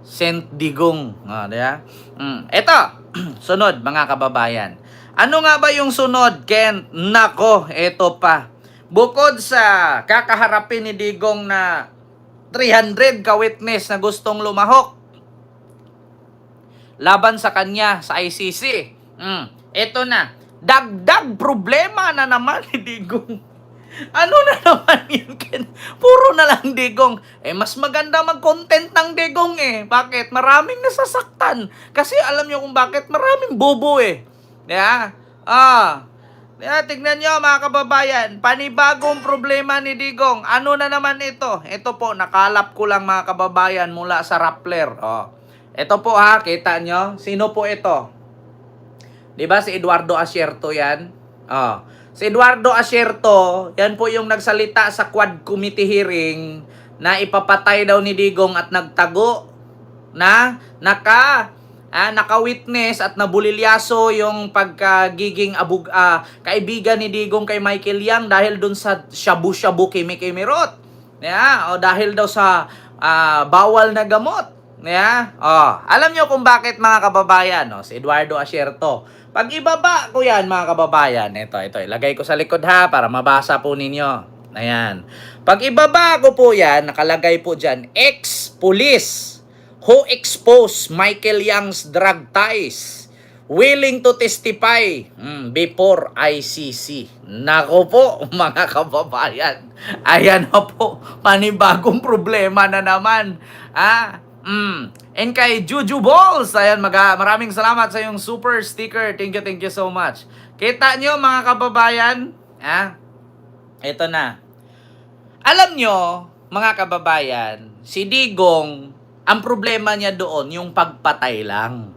Saint Digong. Diba? Ito, sunod mga kababayan. Ano nga ba yung sunod, Ken? Nako, ito pa. Bukod sa kakaharapin ni Digong na 300 ka-witness na gustong lumahok laban sa kanya sa ICC. Ito na. Dagdag problema na naman ni Digong. Ano na naman yun, Ken? Puro na lang Digong. Mas maganda mag-content ng Digong eh. Bakit? Maraming nasasaktan. Kasi alam nyo kung bakit? Maraming bobo eh. Yeah? Tignan nyo mga kababayan. Panibagong problema ni Digong. Ano na naman ito? Ito po, nakalap ko lang mga kababayan mula sa Rappler. Ito po ha, kita nyo. Sino po ito? Diba si Eduardo Asierto yan? Si Eduardo Asierto, yan po yung nagsalita sa Quad Committee hearing na ipapatay daw ni Digong at nagtago na naka-witness at nabulilyaso yung pagkagiging kaibigan ni Digong kay Michael Yang dahil dun sa shabu-shabu kimi-kimirot. Dahil daw sa bawal na gamot. Alam nyo kung bakit mga kababayan, si Eduardo Asierto. Pag ibaba ko yan mga kababayan, ito, ilagay ko sa likod ha para mabasa po ninyo. Ayan. Pag ibaba ko po yan, nakalagay po dyan, ex-police who exposed Michael Yang's drug ties willing to testify before ICC. Nako po mga kababayan. Ayan na po, panibagong problema na naman. And kay Juju Balls, ayan, maraming salamat sa yung super sticker. Thank you so much. Kita nyo mga kababayan, ito na. Alam nyo, mga kababayan, si Digong, ang problema niya doon, yung pagpatay lang.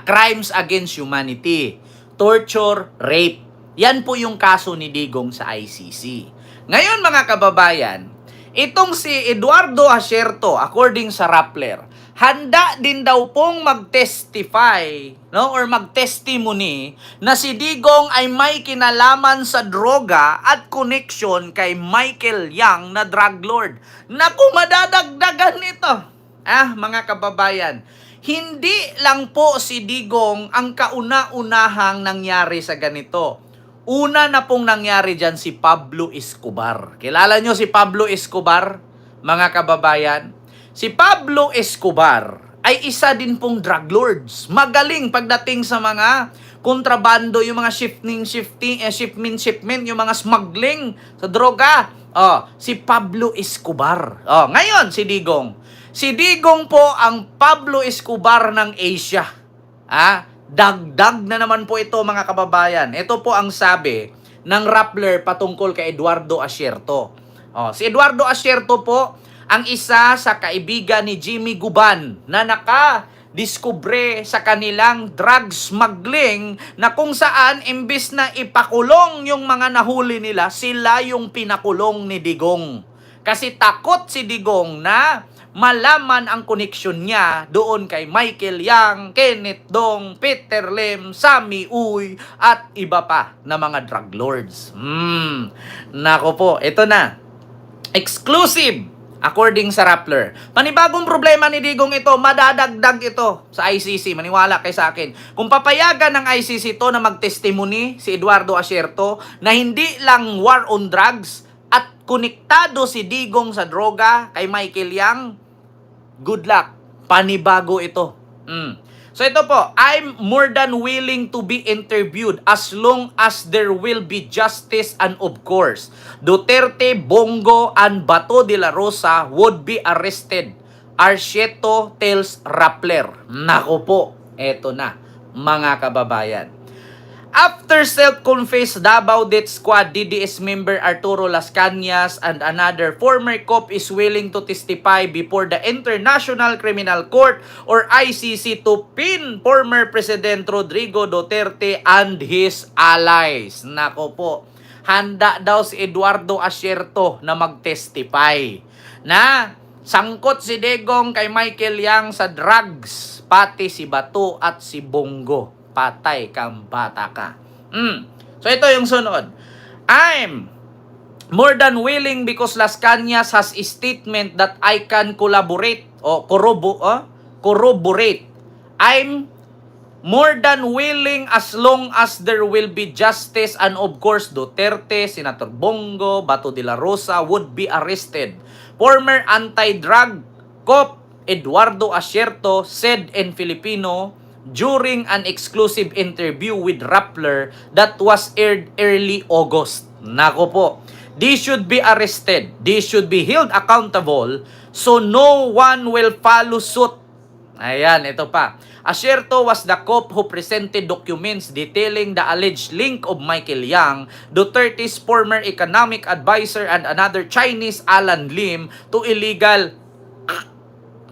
Crimes against humanity, torture, rape. Yan po yung kaso ni Digong sa ICC. Ngayon mga kababayan, itong si Eduardo Asierto, according sa Rappler, handa din daw pong mag-testify or mag-testimony na si Digong ay may kinalaman sa droga at connection kay Michael Yang na drug lord. Naku, madadagdagan nito. Mga kababayan, hindi lang po si Digong ang kauna-unahang nangyari sa ganito. Una na pong nangyari dyan si Pablo Escobar. Kilala nyo si Pablo Escobar, mga kababayan? Si Pablo Escobar ay isa din pong drug lords. Magaling pagdating sa mga kontrabando, yung mga shipment, yung mga smuggling sa droga. Si Pablo Escobar. Ngayon, si Digong. Si Digong po ang Pablo Escobar ng Asia. Dagdag na naman po ito mga kababayan. Ito po ang sabi ng Rappler patungkol kay Eduardo Asierto. Si Eduardo Asierto po ang isa sa kaibigan ni Jimmy Guban na nakadiskubre sa kanilang drug smuggling na kung saan imbis na ipakulong yung mga nahuli nila, sila yung pinakulong ni Digong. Kasi takot si Digong na malaman ang koneksyon niya doon kay Michael Yang, Kenneth Dong, Peter Lim, Sammy Uy, at iba pa na mga drug lords. Nako po, ito na. Exclusive, according sa Rappler. Panibagong problema ni Digong ito, madadagdag ito sa ICC. Maniwala kay sa akin. Kung papayagan ng ICC to na magtestimony si Eduardo Asierto na hindi lang war on drugs at konektado si Digong sa droga kay Michael Yang, good luck. Panibago ito. So ito po, I'm more than willing to be interviewed as long as there will be justice and of course, Duterte, Bongo, and Bato de la Rosa would be arrested. Arcieto tells Rappler. Nako po, eto na, mga kababayan. After self-confessed Davao Death Squad DDS member Arturo Las Cañas and another former cop is willing to testify before the International Criminal Court or ICC to pin former President Rodrigo Duterte and his allies. Nako po, handa daw si Eduardo Asierto na mag-testify na sangkot si Digong kay Michael Yang sa drugs, pati si Bato at si Bongo. Patay kang bata ka. So ito yung sunod. I'm more than willing because Las Cañas has a statement that I can collaborate corroborate. I'm more than willing as long as there will be justice, and of course Duterte, Senator Bongo, Bato de la Rosa would be arrested. Former anti-drug cop Eduardo Asierto said in Filipino during an exclusive interview with Rappler that was aired early August. Nako po, they should be arrested, they should be held accountable so no one will follow suit. Ayan, ito pa. Asierto was the cop who presented documents detailing the alleged link of Michael Yang, Duterte's former economic advisor, and another Chinese, Alan Lim, to illegal.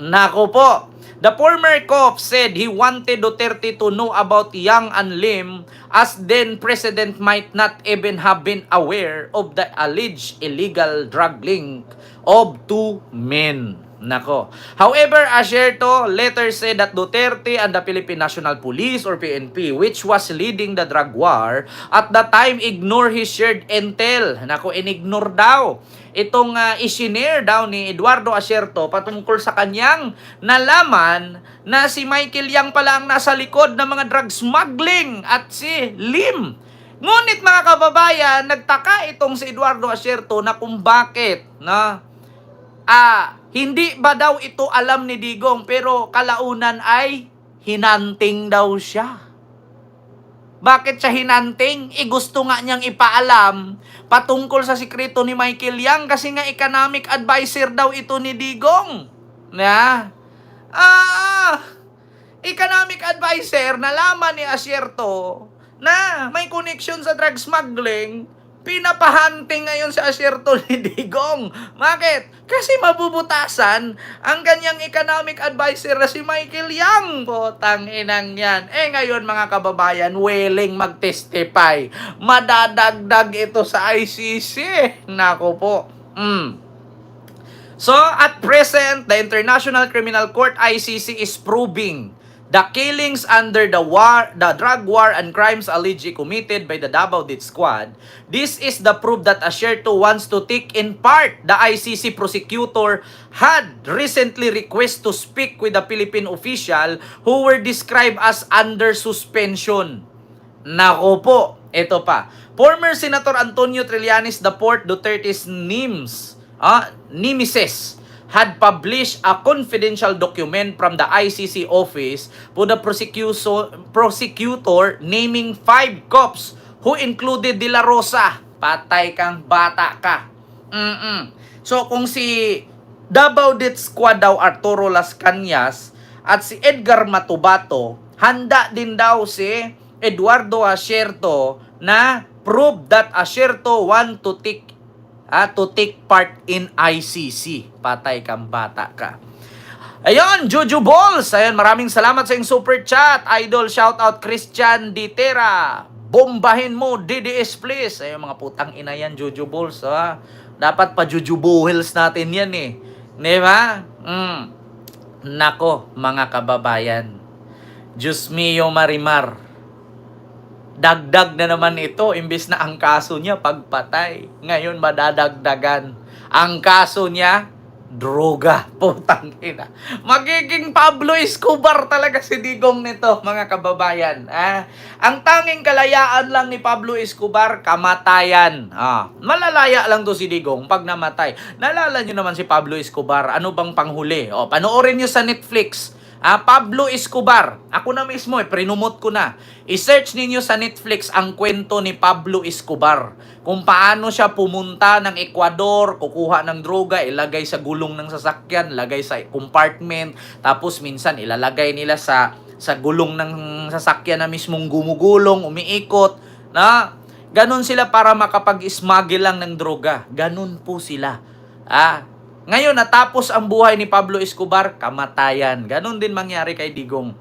Nako po. The former cop said he wanted Duterte to know about Yang and Lim as then President might not even have been aware of the alleged illegal drug link of two men. Nako. However, Asierto later said that Duterte and the Philippine National Police or PNP, which was leading the drug war, at the time ignored his shared intel. Nako, inignore daw itong isinare daw ni Eduardo Asierto patungkol sa kanyang nalaman na si Michael Yang pala ang nasa likod ng mga drug smuggling at si Lim. Ngunit mga kababayan, nagtaka itong si Eduardo Asierto na kung bakit hindi ba daw ito alam ni Digong pero kalaunan ay hinanting daw siya. Bakit siya hinanting? Gusto nga niyang ipaalam patungkol sa sikreto ni Michael Yang kasi nga economic advisor daw ito ni Digong. Economic advisor, nalaman ni Asierto na may connection sa drug smuggling, pinapahunting ngayon si Asierto ni Digong. Bakit? Kasi mabubutasan ang kanyang economic advisor na si Michael Yang. Potang inang yan. Ngayon mga kababayan, willing mag-testify. Madadagdag ito sa ICC. Nako po. So, at present, the International Criminal Court, ICC, is proving the killings under the drug war and crimes allegedly committed by the Davao Death Squad. This is the proof that Asierto wants to take in part. The ICC prosecutor had recently requested to speak with the Philippine official who were described as under suspension. Nako po, ito pa. Former Senator Antonio Trillanes IV, Duterte's nemesis, had published a confidential document from the ICC office to the prosecutor naming 5 cops who included De La Rosa. Patay kang bata ka. So kung si Davao Death Squad daw Arturo Las Cañas at si Edgar Matubato, handa din daw si Eduardo Asierto na prove that Asierto want to take part in ICC. Patay kang bata ka. Ayun, Juju Balls. Ayun, maraming salamat sa iyong super chat. Idol, shout out Christian Ditera. Bombahin mo, DDS please. Ayun, mga putang ina yan, Juju Balls. Dapat pa Juju Balls natin yan eh. Di ba? Nako, mga kababayan. Diyos mio Marimar. Dagdag na naman ito, imbis na ang kaso niya pagpatay. Ngayon madadagdagan. Ang kaso niya, droga. Putang ina. Magiging Pablo Escobar talaga si Digong nito, mga kababayan. Ang tanging kalayaan lang ni Pablo Escobar, kamatayan. Malalaya lang to si Digong pag namatay. Nalala nyo naman si Pablo Escobar, ano bang panghuli? Panoorin nyo sa Netflix. Pablo Escobar. Ako na mismo, prinumot ko na. I-search ninyo sa Netflix ang kwento ni Pablo Escobar. Kung paano siya pumunta ng Ecuador, kukuha ng droga, ilagay sa gulong ng sasakyan, lagay sa compartment, tapos minsan ilalagay nila sa gulong ng sasakyan na mismong gumugulong, umiikot. Ganon sila para makapag-smuggle lang ng droga. Ganon po sila. Ngayon, natapos ang buhay ni Pablo Escobar, kamatayan. Ganon din mangyari kay Digong.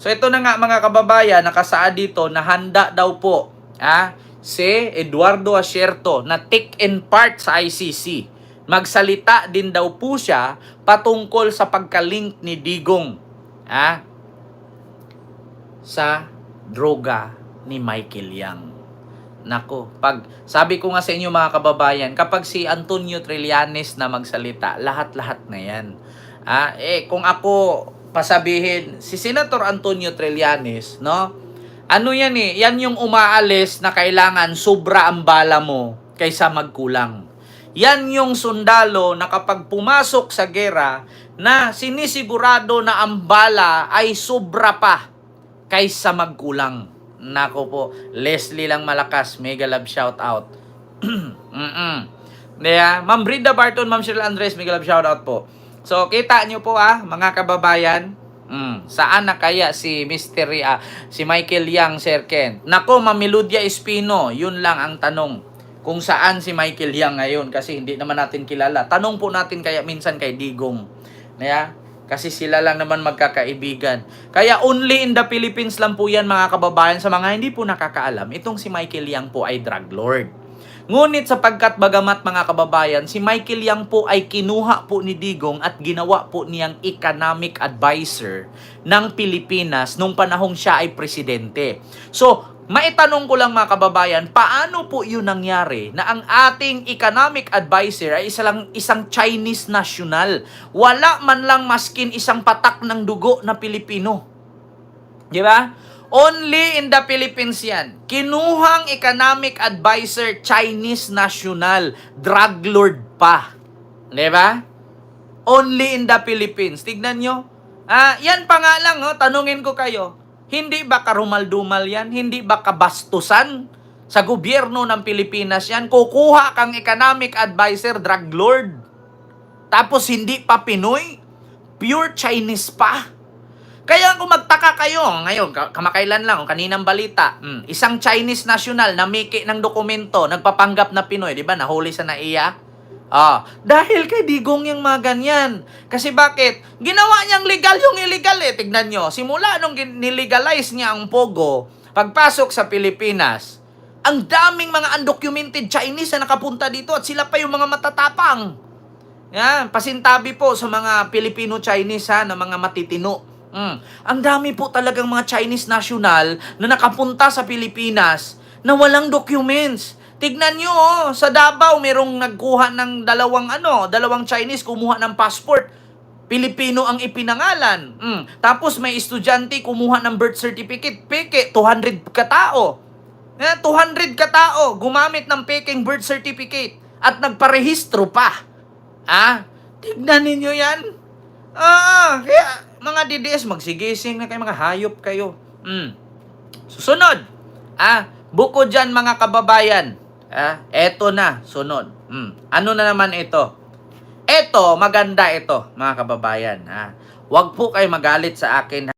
So ito na nga mga kababayan, nakasaad dito na handa daw po si Eduardo Asierto na take in part sa ICC. Magsalita din daw po siya patungkol sa pagkalink ni Digong sa droga ni Michael Yang. Nako, sabi ko nga sa inyo mga kababayan, kapag si Antonio Trillanes na magsalita, lahat-lahat na yan. Kung ako pasabihin, si Senator Antonio Trillanes, no? Ano yan yan yung umaalis na kailangan sobra ang bala mo kaysa magkulang. Yan yung sundalo na kapag pumasok sa gera na sinisigurado na ang bala ay sobra pa kaysa magkulang. Nako po, Leslie lang malakas, mega love shout out. Ma'am Brida Barton, Ma'am Cheryl Andres, mega love shout out po. So, kita nyo po mga kababayan, saan na kaya si si Michael Yang, Sir Ken? Nako, Ma'am Melodia Espino, yun lang ang tanong. Kung saan si Michael Yang ngayon kasi hindi naman natin kilala. Tanong po natin kaya minsan kay Digong. Kasi sila lang naman magkakaibigan. Kaya only in the Philippines lang po yan mga kababayan sa mga hindi po nakakaalam. Itong si Michael Yang po ay drug lord. Ngunit sapagkat bagamat mga kababayan, si Michael Yang po ay kinuha po ni Digong at ginawa po niyang economic advisor ng Pilipinas nung panahong siya ay presidente. So, maitanong ko lang mga kababayan, paano po yun nangyari na ang ating economic advisor ay isang Chinese national? Wala man lang maskin isang patak ng dugo na Pilipino. Di ba? Only in the Philippines yan. Kinuhang economic advisor, Chinese national, drug lord pa. Di ba? Only in the Philippines. Tignan nyo. Yan pa nga lang, tanungin ko kayo. Hindi ba karumal-dumal yan? Hindi ba kabastusan sa gobyerno ng Pilipinas yan? Kukuha kang economic advisor, drug lord. Tapos hindi pa Pinoy? Pure Chinese pa? Kaya kung magtaka kayo, ngayon, kamakailan lang, kaninang balita, isang Chinese national na miki ng dokumento, nagpapanggap na Pinoy, di ba, nahuli sa NAIA? Dahil kay Digong yung mga ganyan. Kasi bakit? Ginawa niyang legal yung illegal Tignan nyo, simula nung nilegalize niya ang Pogo, pagpasok sa Pilipinas, ang daming mga undocumented Chinese na nakapunta dito at sila pa yung mga matatapang. Yan, pasintabi po sa mga Filipino-Chinese na mga matitino. Ang dami po talagang mga Chinese national na nakapunta sa Pilipinas na walang documents. Tignan nyo, sa Davao merong nagkuha ng dalawang Chinese kumuha ng passport. Pilipino ang ipinangalan. Tapos may estudyante kumuha ng birth certificate. Peke, 200 katao. 200 katao gumamit ng peking birth certificate at nagparehistro pa. Tignan ninyo yan. Kaya mga DDS, magsigising na kayo, mga hayop kayo. Susunod. Bukod dyan mga kababayan. Eto na, sunod. Ano na naman ito? Ito, maganda ito, mga kababayan. Huwag po kayo magalit sa akin.